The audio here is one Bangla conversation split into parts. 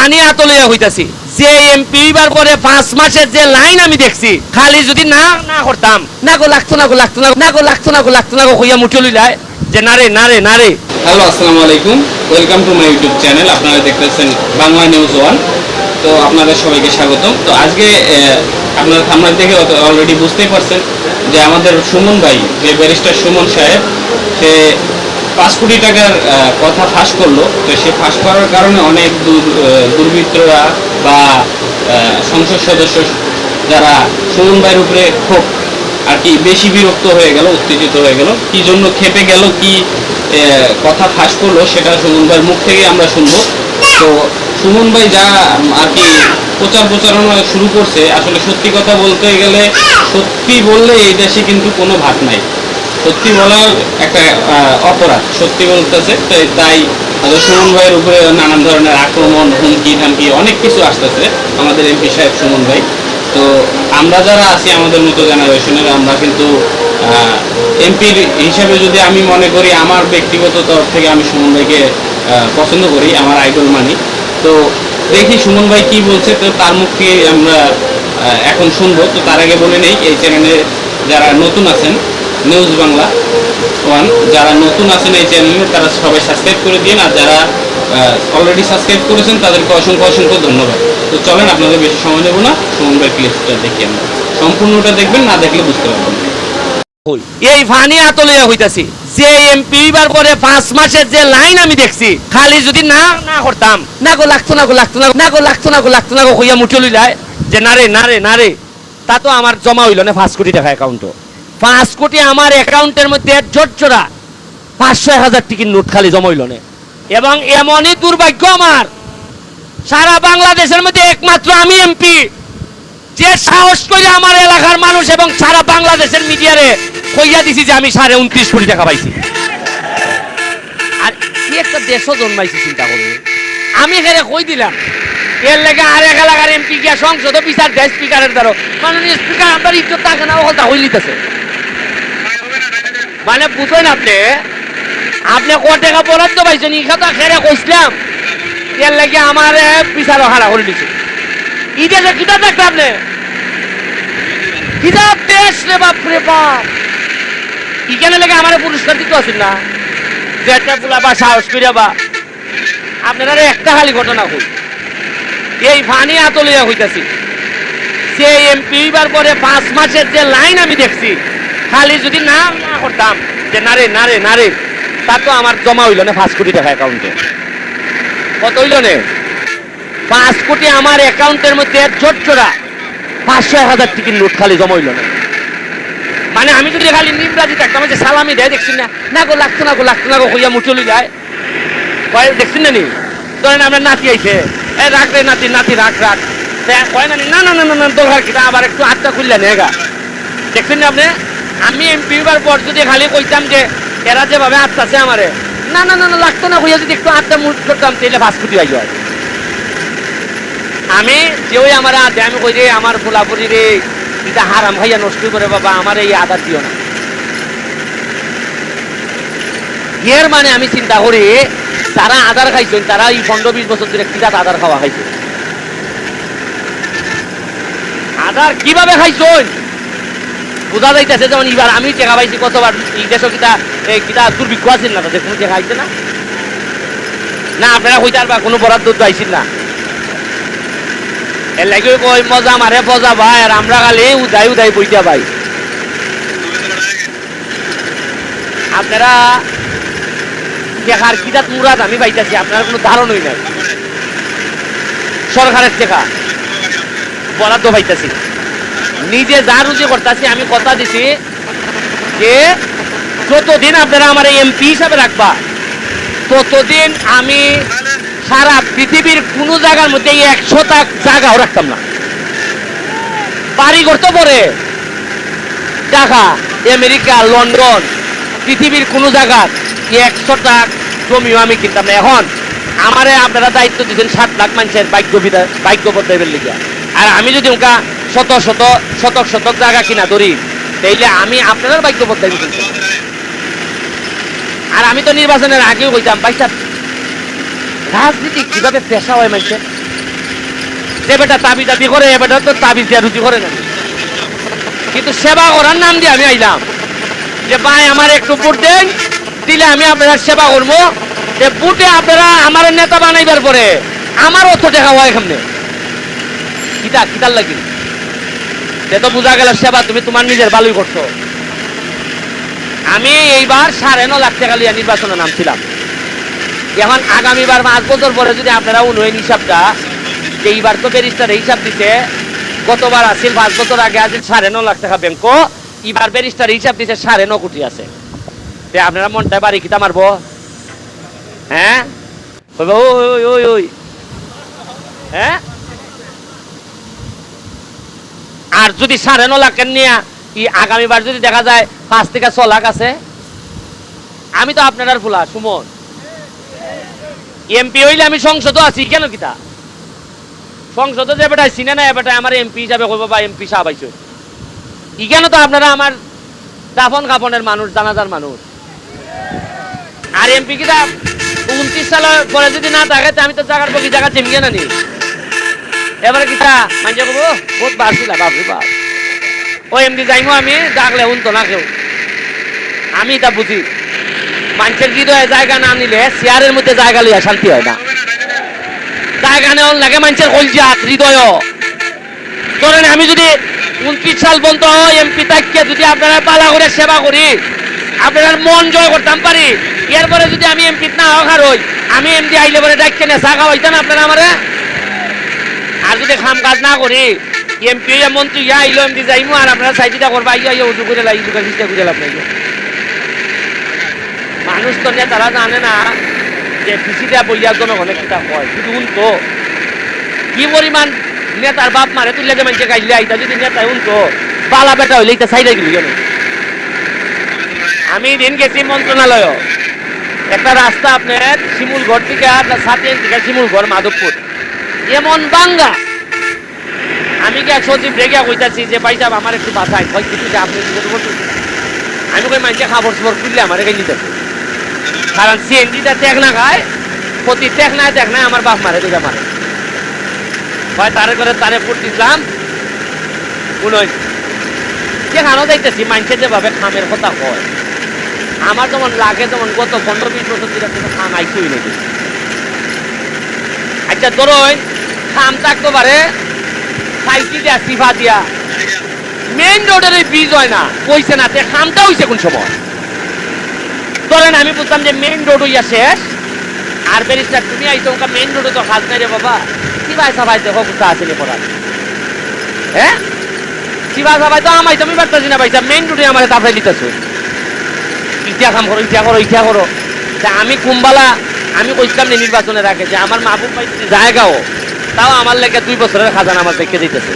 ফানি আতলিয়া হইতাছি যে এমপি বার পরে 5 মাসের যে লাইন আমি দেখছি খালি যদি না না করতাম না গো লাগতো না গো লাগতো না না গো লাগতো না গো লাগতো না গো কইয়া মুঠলি যায় যে নারে নারে নারে। হ্যালো, আসসালামু আলাইকুম, welcome to my YouTube channel. আপনারা দেখতেছেন বাংলা নিউজ ওয়ান। তো আপনাদের সবাইকে স্বাগতম। তো আজকে আপনারা থাম্বনেল দেখে অলরেডি বুঝতেই পারছেন যে আমাদের সুমন ভাই, যে ব্যারিস্টার সুমন সাহেব, সে 5 কোটি টাকার কথা ফাঁস করলো। তো সে ফাঁস করার কারণে অনেক দুর্বৃত্তরা বা সংসদ সদস্য যারা সুমন ভাইয়ের উপরে খুব আর কি বেশি বিরক্ত হয়ে গেল, উত্তেজিত হয়ে গেল। কি জন্য খেপে গেল, কি কথা ফাঁস করলো, সেটা সুমন ভাইয়ের মুখ থেকে আমরা শুনবো। তো সুমন ভাই যা আর কি প্রচারণা শুরু করছে, আসলে সত্যি কথা বলতে গেলে, সত্যি বললে এই দেশে কিন্তু কোনো ভাগ নাই। সত্যি বলার একটা অপরাধ, সত্যি বলতেছে। তাই সুমন ভাইয়ের উপরে নানান ধরনের আক্রমণ, হুমকি ধামকি অনেক কিছু আসতেছে আমাদের এমপি সাহেব সুমন ভাই। তো আমরা যারা আছি, আমাদের মতো জেনারেশনের, আমরা কিন্তু এমপির হিসাবে যদি আমি মনে করি, আমার ব্যক্তিগত তরফ থেকে আমি সুমন ভাইকে পছন্দ করি, আমার আইডল মানি। তো দেখি সুমন ভাই কি বলছে, তো তার মুখ থেকে আমরা এখন শুনবো। তো তার আগে বলে নেই, এই চ্যানেলে যারা নতুন আছেন, নিউজ বাংলা ওয়ান, যারা নতুন আছেন এই চ্যানেলে, তারা সবাই সাবস্ক্রাইব করে দিন। আর যারা অলরেডি সাবস্ক্রাইব করেছেন তাদেরকে অসংখ্য অসংখ্য ধন্যবাদ। তো চলেন, আপনাদের বেশি সময় নেব না, সুমন ভাই ক্লিপটা দেখি আমরা। সম্পূর্ণটা দেখবেন, না দেখলে বুঝতে পারবেন। এই ফানি আতলিয়া হইতাছি যে এমপি বার পরে 5 মাসের যে লাইন আমি দেখছি খালি যদি না না করতাম না গো লাগতো না গো লাগতো না না গো লাগতো না গো লাগতো না গো কইয়া মুঠলি যায় যে নারে নারে নারে। তা তো আমার জমা হইল না 5 কোটি টাকা অ্যাকাউন্টে। 5 কোটি আমার অ্যাকাউন্টের মধ্যে জোরজোড়া 500,000 টিকিট নোট খালি জমা হইল না। এবং এমনই দুর্ভাগ্য আমার, সারা বাংলাদেশের মধ্যে একমাত্র আমি এমপি যে সাহস করে আমার এলাকার মানুষ এবং সারা বাংলাদেশের মিডিয়ারে কইয়া দিছি যে আমি 29.5 কোটি টাকা পাইছি। আর কি একটা দেশও জন্মাইছি, চিন্তা করবে। আমি এখানে কই দিলাম এর লেগে আর এক এলাকার এমপি গিয়া সংসদ বিচার দেয় স্পিকারের দ্বারা, মাননীয় স্পিকার আপনার ইজ্জত থাকে না, ওটা হইলিতেছে। মানে বুঝেন আপনি কত টাকা বরাদ্দ পাইছেন, ই কথা খেরে কইছিলাম, এর লেগে আমার বিচারও হারা করে দিচ্ছে। ই দেশে কিতা দেখতে আপনি কিতাব দেশ রে বাপ রে বাপ। ইখানে লেগে আমার পুরস্কার দিতে আসেন না যে একটা পোলা বা সাহস করে বা আপনারা একটা খালি ঘটনা হই এই ফানি আতলিয়া হইতাছি যে এমপি বার পরে 5 মাসের যে লাইন আমি দেখছি খালি যদি না না করতাম যে নারে নারে নারে, তা তো আমার জমা হইল না 5 কোটি টাকা অ্যাকাউন্টে। কত হইল না? 5 কোটি আমার অ্যাকাউন্টের মধ্যে জোরজোড়া 500,000 টিকিট নোট খালি জমা হইল না। মানে আমি যদি খালি নিমরাজি থাকতাম, যে সালামি দেয় দেখছি না না গো লাগতো না গো লাগতো না গো কইয়া মুঠলি যায় দেখছেন না নি। ধরেন আপনার নাতি আইছে, রাখ রে নাতি নাতি রাখ রাখ, কয় না না না না না দরকার কিনা আবার একটু আটটা খুললে নেগা। দেখছেন না আপনি, আমি এমপি বার পর যদি খালি কইতাম যে এরা যেভাবে আটটাছে আমারে না না না না লাগতো না কইয়া যদি একটু আটটা মুঠ করতাম, তাহলে 5 কোটি আই হয়। আমি যে ওই আমার আদে আমি কই যে আমার পোলাপুরি রে এটা হারাম খাইয়া নষ্ট করে বাবা, আমার এই আদার দিও না। এর মানে আমি চিন্তা করি তারা আদার খাইছেন, তারা এই 15-20 বছর ধরে কিরাত আদার খাওয়া খাইছে। আদার কিভাবে খাইছেন বোঝা যাইতেছে। যেমন এবার আমি টেকা পাইছি কতবার, এই দেশও কিতা কিতা দুর্ভিক্ষ আছেন না, তাদের কোনো টেকা আইছে না না আপনারা কইতার বা কোনো বরাদ্দ আইছেন না। এর লাগে কই মজা মারে পজা ভাই, আর আমরা খালি উদাই উদাই বইটা ভাই। আপনারা টেকার কিতাত মুরাদ আমি পাইতেছি, আপনার কোনো ধারণই নাই। সরকারের টেকা বরাদ্দ পাইতেছি, নিজে যা রুজি করতেছি। আমি কথা দিছি যে যতদিন আপনারা আমার এমপি হিসাবে রাখবা, ততদিন আমি সারা পৃথিবীর কোন জায়গার মধ্যে 100টা জায়গাও রাখতাম না। বাড়ি করতে পরে ঢাকা, আমেরিকা, লন্ডন, পৃথিবীর কোন জায়গা 100টা জমিও আমি কিনতাম না। এখন আমারে আপনারা দায়িত্ব দিচ্ছেন 7 লাখ মানুষের ভাগ্য বদলাইবের লিগে, আর আমি যদি ওটা শতক জায়গা কিনা ধরি, তাইলে আমি আপনাদের ভাগ্য বদলাই দিচ্ছি। আর আমি তো নির্বাচনের আগেও কইতাম ভাই সাহেব, রাজনীতি কিভাবে পেশা হয় মানুষের, যে বেটা তাবি দাবি করে এ বেটা তো তাবি দিয়া রুজি করে না, কিন্তু সেবা করার নাম দিয়ে আমি আইলাম যে ভাই আমার একটু ভোট দেন, দিলে আমি আপনারা সেবা করবো। ভোটে আপনারা আমার নেতা বানাইবার পরে আমার অর্থ টাকা হয় এখানে কিতা কিতার লাগি, সে তো বোঝা গেল সেবা তুমি তোমার নিজের ভালোই করছো। আমি এইবার 9.5 লাখ টাকা লিয়া নির্বাচনে নামছিলাম। এখন আগামীবার 5 বছর পরে যদি আপনারা উন্নয়ন হিসাবটা, যে এইবার তো ব্যারিস্টার হিসাব দিছে, গতবার আছিল 5 বছর আগে আছে 9.5 লাখ টাকা ব্যাংক, এবার ব্যারিস্টার হিসাব দিছে 9.5 কোটি আছে। আপনারা মনটা বাড়ি কিতা মারবো? হ্যাঁ ওই ওই ওই হ্যাঁ, আর যদি 9.5 লাখের নিয়ে আগামীবার যদি দেখা যায় 5 থেকে 6 লাখ আছে, আমি তো আপনার ফুলা সুমন এমপি হইলে আমি সংসদও আছি কেন কিতা, সংসদে যে বেটা চিনে না বেটা আমার এমপি হিসাবে কইব বা এমপি সাহেব আইছো, ইকেন তো আপনারা আমার দাফন কাফনের মানুষ, জানাজার মানুষ। আর এমপি কিতা 29 সালের পরে যদি না থাকে আমি তো জায়গার পক্ষে জায়গা চিমগে না নি, এবারে কিতা মানছে কব বহুত বাড়ছিল বাবু বাপ, ও এমপি যাইমো আমি ডাকলে উনতো না কেউ। আমি তা বুঝি মানুষের হৃদয়ে জায়গা না নিলে চেয়ারের মধ্যে জায়গা লইয়া শান্তি হয় না, জায়গা নেওয়ার লাগে মানুষের কলজাত হৃদয়। ধরেন আমি যদি 29 সাল পর্যন্ত এমপি থাকতে যদি আপনারা পালা করে সেবা করি, আপনার মন জয় করতাম পারি, এরপরে যদি আমি এমপি না হওয়ার হই, আমি এমপি আইলে পরে ডাক্কে না চা খাওয়াইতেন আপনারা আমারে। আর যদি খাম কাজ না করি এমপি মন্ত্রী আইলো এমপি যাইমু আর আপনারা সাইডিটা করবা আইয়া উজু করে লাই উজু করে লাভ নাই। মানুষ তো নেতারা জানে না যে পিসিটা বইয়া জনগণে কিতা কয়, শুধু উনতো কি পরিমাণ নেতার বাপ মারে তুলে যে মানুষে গাইলে আইতা, যদি নেতা উনতো বালা বেটা হইলে এটা সাইডে গেলি কেন। আমি দিন গেছি মন্ত্রণালয়, একটা রাস্তা আপনার শিমুলগড় থেকে আপনার 7 ইঞ্চি থেকে শিমুলগড় মাধবপুর এমন বাঙ্গা, আমি কি এক সচিব রেগিয়া কইতাছি যে ভাই সাহেব আমার একটু বাসায় হয় কিছু যে আপনি আমি কই মানুষে খাবার সবর খুললে আমার এখানে নিতে, কারণ সিএনজিটা ত্যাগ না খায়, প্রতি ত্যাগ নাই আমার বাপ মারে দুটা মারে হয়, তারে করে তারে ফুট দিলাম উনই যেখানেও দেখতেছি মানুষের যেভাবে খামের কথা কয়, আমার যেমন লাগে যেমন গত 15-20 বছর ধরে কোনো খাম আইসই নাকি। আচ্ছা ধরুন খাম থাকতে পারে সাইকি দিয়া সিফা দিয়া মেইন রোডের এই ব্রিজ হয় না কইছে না, তে খামটা হইছে কোন সময়? ধরেন আমি বুঝলাম যে মেইন রোড হইয়া শেষ, আর ব্যারিস্টার তুমি আইছো ওটা মেইন রোডে তো কাজ নাই রে বাবা, সিবাই সাবাই দেখো কোথা আছে পড়া, হ্যাঁ সিবাই সাবাই তো আমাই তুমি পারতাছি না ভাইসা, মেইন রোডে আমার তারপরে দিতেছো ইচ্ছা কাম করো ইচ্ছা করো ইচ্ছা করো। আমি কুম্বালা আমি কইছিলাম নির্বাচনের আগে যে আমার মাহবুব ভাই জায়গাও তাও আমার লেগে 2 বছরের খাজানা আমার দেখে দিতেছে,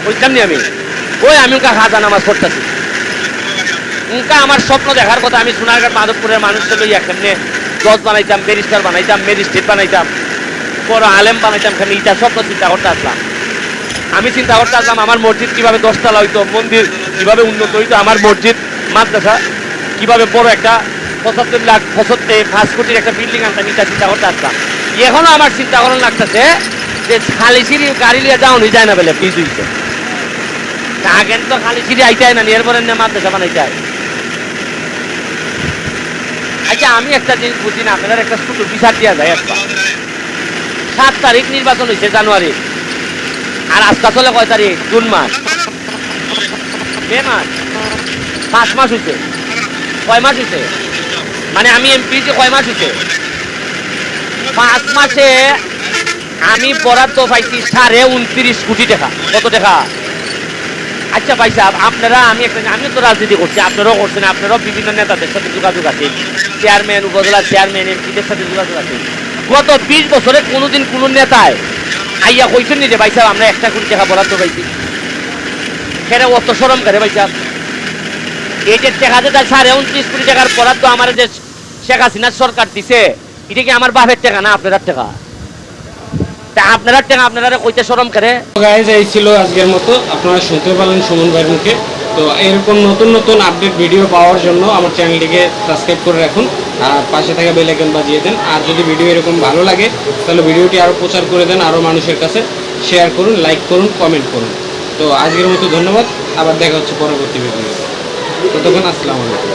বুঝলাম নি আমি ওই আমি ওকে খাজানা আমার করতেছি, উনকা আমার স্বপ্ন দেখার কথা। আমি সোনারঘাট মাধবপুরের মানুষকে লইয়া কেমনে জজ বানাইতাম, ব্যারিস্টার বানাইতাম, ম্যাজিস্ট্রেট বানাইতাম, বড় আলেম বানাইতাম, কেমনি এটা স্বপ্ন চিন্তা করতে আসলাম। আমি চিন্তা করতে আসলাম আমার মসজিদ কিভাবে 10 তলা হইতো, মন্দির কিভাবে উন্নত হইতো, আমার মসজিদ মাদ্রাসা কিভাবে বড় একটা 75 লাখ 5 কোটির একটা বিল্ডিং আনতাম, এটা চিন্তা করতে আসলাম। এখনো আমার চিন্তা করার লাগতেছে যে খালি সিঁড়ি গাড়ি লিয়ে যাও নি যায় না বলে ব্রিজ হইছে, আগে তো খালি সিঁড়ি আইতাই না, এরপরে মাদ্রাসা বানাইতে হয়। আচ্ছা আমি একটা জিনিস বুঝি না, আপনাদের একটা ছোট বিচার দেওয়া যায় একটা 7 তারিখ নির্বাচন হয়েছে জানুয়ারি, আর আজকে চলে কয় তারিখ? জুন মাস, মে মাস, 5 মাস হয়েছে। কয় মাস হয়েছে? মানে আমি এমপি যে কয় মাস হয়েছে? 5 মাসে আমি বরাদ্দ পাইছি 29.5 কোটি টাকা। কত টাকা? আচ্ছা ভাই সাহেব আপনারা আমিও তো রাজনীতি করছি, আপনারাও করছেন, আপনারাও বিভিন্ন নেতাদের সাথে যোগাযোগ আছে, চেয়ারম্যান, উপজেলা চেয়ারম্যান, এমপিদের সাথে যোগাযোগ আছে। গত 20 বছরে কোনোদিন কোন নেতায় আইয়া কইছেন নি যে ভাই সাহেব আমরা 1 কোটি টাকা বরাদ্দ পাইছি? সেটা অত সরম করে ভাই সাহেব। এই যে টাকা যে 29.5 কোটি টাকার বরাদ্দ আমার যে শেখ হাসিনার সরকার দিছে, এটা কি আমার বাপের টাকা না আপনার টাকা? আপনারা টাকা আপনারা কইতে শরম করে? গাইস এই ছিল আজকের মতো, আপনারা শুনতে পারলেন সুমন ভাইয়ের মুখে। তো এরকম নতুন নতুন আপডেট ভিডিও পাওয়ার জন্য আমার চ্যানেলটিকে সাবস্ক্রাইব করে রাখুন। আর পাশে থাকা বেল আইকন বাজিয়ে দেন। আর যদি ভিডিও এরকম ভালো লাগে তাহলে ভিডিওটি আরও প্রচার করে দেন, আরও মানুষের কাছে শেয়ার করুন, লাইক করুন, কমেন্ট করুন। তো আজকের মতো ধন্যবাদ, আবার দেখা হচ্ছে পরবর্তী ভিডিও। ততক্ষণ আসসালামু আলাইকুম।